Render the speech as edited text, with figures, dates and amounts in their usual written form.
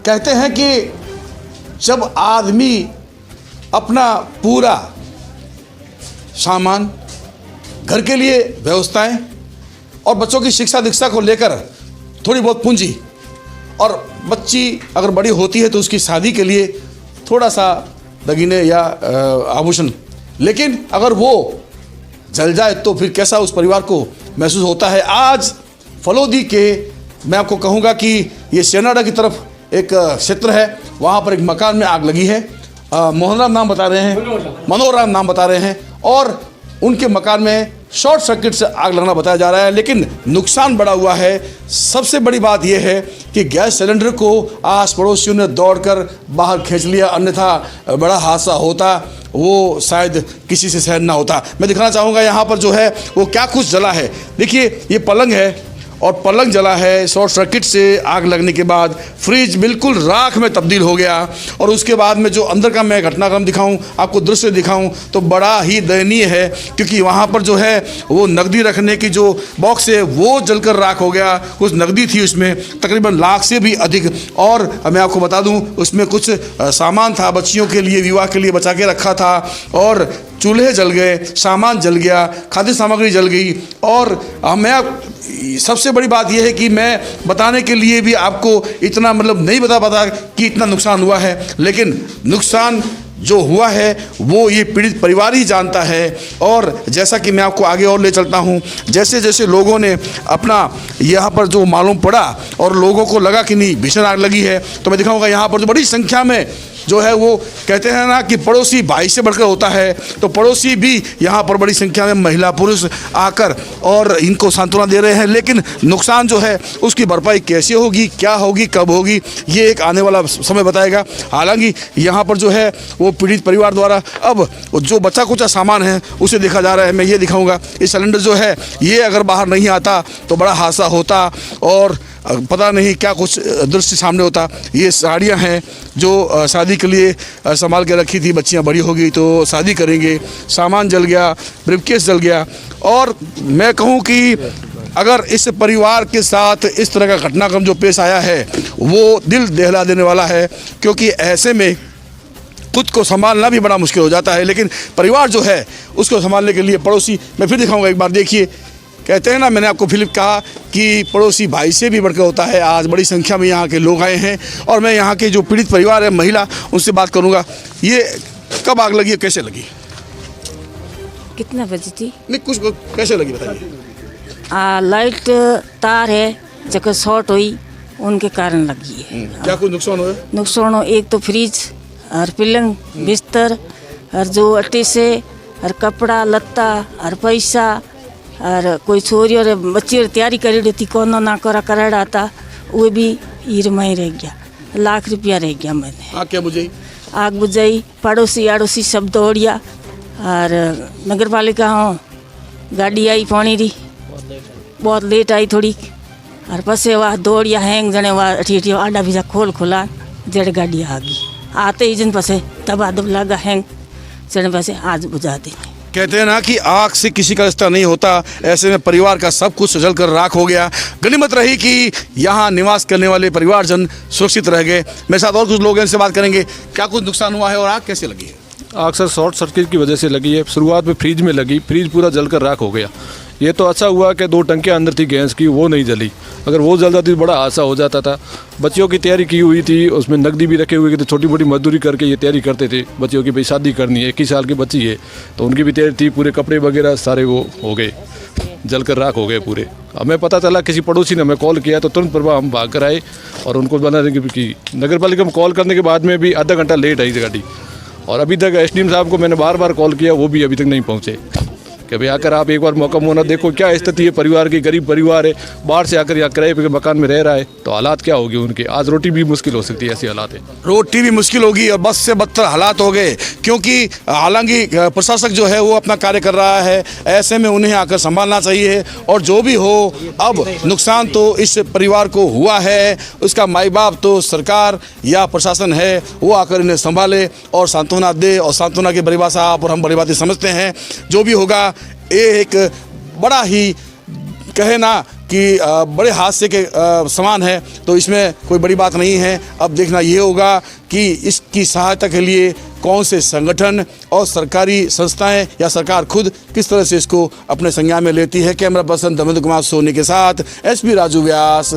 कहते हैं कि जब आदमी अपना पूरा सामान, घर के लिए व्यवस्थाएं और बच्चों की शिक्षा दीक्षा को लेकर थोड़ी बहुत पूंजी, और बच्ची अगर बड़ी होती है तो उसकी शादी के लिए थोड़ा सा दगीने या आभूषण, लेकिन अगर वो जल जाए तो फिर कैसा उस परिवार को महसूस होता है। आज फलोदी के मैं आपको कहूँगा कि ये सेनाडा की तरफ एक क्षेत्र है, वहाँ पर एक मकान में आग लगी है। मोहनराम नाम बता रहे हैं, मनोहरराम नाम बता रहे हैं, और उनके मकान में शॉर्ट सर्किट से आग लगना बताया जा रहा है, लेकिन नुकसान बड़ा हुआ है। सबसे बड़ी बात यह है कि गैस सिलेंडर को आस पड़ोसियों ने दौड़कर बाहर खींच लिया, अन्यथा बड़ा हादसा होता, वो शायद किसी से सहन ना होता। मैं दिखाना चाहूँगा यहाँ पर जो है वो क्या कुछ जला है। देखिए ये पलंग है और पलंग जला है। शॉर्ट सर्किट से आग लगने के बाद फ्रिज बिल्कुल राख में तब्दील हो गया, और उसके बाद में जो अंदर का मैं घटनाक्रम दिखाऊं, आपको दृश्य दिखाऊं तो बड़ा ही दयनीय है, क्योंकि वहाँ पर जो है वो नकदी रखने की जो बॉक्स है वो जलकर राख हो गया। कुछ नकदी थी उसमें तकरीबन लाख से भी अधिक, और मैं आपको बता दूँ उसमें कुछ सामान था बच्चियों के लिए, विवाह के लिए बचा के रखा था, और चूल्हे जल गए, सामान जल गया, खाद्य सामग्री जल गई। और मैं सबसे बड़ी बात यह है कि मैं बताने के लिए भी आपको इतना नहीं बता पाता कि इतना नुकसान हुआ है, लेकिन नुकसान जो हुआ है वो ये पीड़ित परिवार ही जानता है। और जैसा कि मैं आपको आगे और ले चलता हूँ, जैसे जैसे लोगों ने अपना यहाँ पर जो मालूम पड़ा और लोगों को लगा कि नहीं भीषण आग लगी है, तो मैं दिखाऊंगा यहाँ पर जो बड़ी संख्या में जो है वो कहते हैं ना कि पड़ोसी भाई से बढ़कर होता है, तो पड़ोसी भी यहाँ पर बड़ी संख्या में महिला पुरुष आकर और इनको सांत्वना दे रहे हैं। लेकिन नुकसान जो है उसकी भरपाई कैसे होगी, क्या होगी, कब होगी, ये एक आने वाला समय बताएगा। हालांकि यहाँ पर जो है वो पीड़ित परिवार द्वारा अब जो बचा कुचा सामान है उसे देखा जा रहा है। मैं ये दिखाऊंगा, ये सिलेंडर जो है ये अगर बाहर नहीं आता तो बड़ा हादसा होता और पता नहीं क्या कुछ दृश्य सामने होता। ये साड़ियाँ हैं जो शादी के लिए संभाल के रखी थी, बच्चियाँ बड़ी हो गई तो शादी करेंगे, सामान जल गया, ब्रीफकेस जल गया। और मैं कहूँ कि अगर इस परिवार के साथ इस तरह का घटनाक्रम जो पेश आया है वो दिल दहला देने वाला है, क्योंकि ऐसे में खुद को संभालना भी बड़ा मुश्किल हो जाता है, लेकिन परिवार जो है उसको संभालने के लिए पड़ोसी, मैं फिर दिखाऊंगा एक बार, देखिए कहते हैं ना, मैंने आपको फिलिप कहा कि पड़ोसी भाई से भी बढ़कर होता है। आज बड़ी संख्या में यहाँ के लोग आए हैं और मैं यहाँ के जो पीड़ित परिवार है, महिला, उनसे बात करूँगा। ये कब आग लगी, कैसे लगी, कितना बजी थी, नहीं कुछ कैसे लगी बताइए। लाइट तार है जगह शॉर्ट हुई, उनके कारण लगी है। क्या कुछ नुकसान हुआ? नुकसान हो, एक तो फ्रिज और पलंग बिस्तर और जो अट्टे से और कपड़ा लत्ता और पैसा, और कोई छोरी और बच्ची तैयारी करी थी कोनो ना कराड़ा था, वो भी हीर में रह गया। लाख रुपया रह गया। मैंने आग क्या बुझाई? आग बुझाई, पड़ोसी आड़ोसी सब दौड़िया, और नगर पालिका हो गाड़ी आई पानी री, बहुत लेट आई थोड़ी, और पसे वह दौड़िया हैंग जने वह अठी आडा भीजा खोल खोला, जड़ गाड़ी आ गई। आते ही जन पसे दबा दब लगा हैंग, जने पसे आज बुझा देंगे। कहते हैं ना कि आग से किसी का रिश्ता नहीं होता, ऐसे में परिवार का सब कुछ जल कर राख हो गया। गनीमत रही कि यहाँ निवास करने वाले परिवारजन सुरक्षित रह गए। मेरे साथ और कुछ लोग हैं, इनसे बात करेंगे क्या कुछ नुकसान हुआ है और आग कैसे लगी है। आग सर शॉर्ट सर्किट की वजह से लगी है। शुरुआत में फ्रिज में लगी, फ्रिज पूरा जलकर राख हो गया। ये तो अच्छा हुआ कि 2 टंकियाँ अंदर थी गैस की, वो नहीं जली। अगर वो जल जाती तो बड़ा हादसा हो जाता था। बच्चियों की तैयारी की हुई थी, उसमें नकदी भी रखे हुए थे, छोटी मोटी मजदूरी करके ये तैयारी करते थे। बच्चियों की भाई शादी करनी है, 21 साल की बच्ची है तो उनकी भी तैयारी थी, पूरे कपड़े वगैरह सारे वो हो गए, जलकर राख हो गए पूरे। हमें पता चला, किसी पड़ोसी ने हमें कॉल किया तो तुरंत प्रभाव हम भाग कर आए और उनको बना कि नगर पालिका में कॉल करने के बाद में भी आधा घंटा लेट आई गाड़ी, और अभी तक एसडीएम साहब को मैंने बार बार कॉल किया, वो भी अभी तक नहीं पहुँचे कि भाई आकर आप एक बार मौका मोना देखो क्या स्थिति है परिवार की। गरीब परिवार है, बाहर से आकर यहाँ किराए पे मकान में रह रहा है तो हालात क्या होगी उनके। आज रोटी भी मुश्किल हो सकती है, ऐसे हालात है। रोटी भी मुश्किल होगी और बस से बदतर हालात हो गए, क्योंकि हालांकि प्रशासक जो है वो अपना कार्य कर रहा है, ऐसे में उन्हें आकर संभालना चाहिए। और जो भी हो, अब नुकसान तो इस परिवार को हुआ है, उसका माई बाप तो सरकार या प्रशासन है, वो आकर इन्हें संभाले और सांत्वना दे। और सांत्वना की परिभाषा आप और हम बड़ी बातें समझते हैं। जो भी होगा, ये एक बड़ा ही कहे ना कि बड़े हादसे के समान है, तो इसमें कोई बड़ी बात नहीं है। अब देखना ये होगा कि इसकी सहायता के लिए कौन से संगठन और सरकारी संस्थाएं या सरकार खुद किस तरह से इसको अपने संज्ञान में लेती है। कैमरा पर्सन धर्मेंद्र कुमार सोनी के साथ SP राजू व्यास।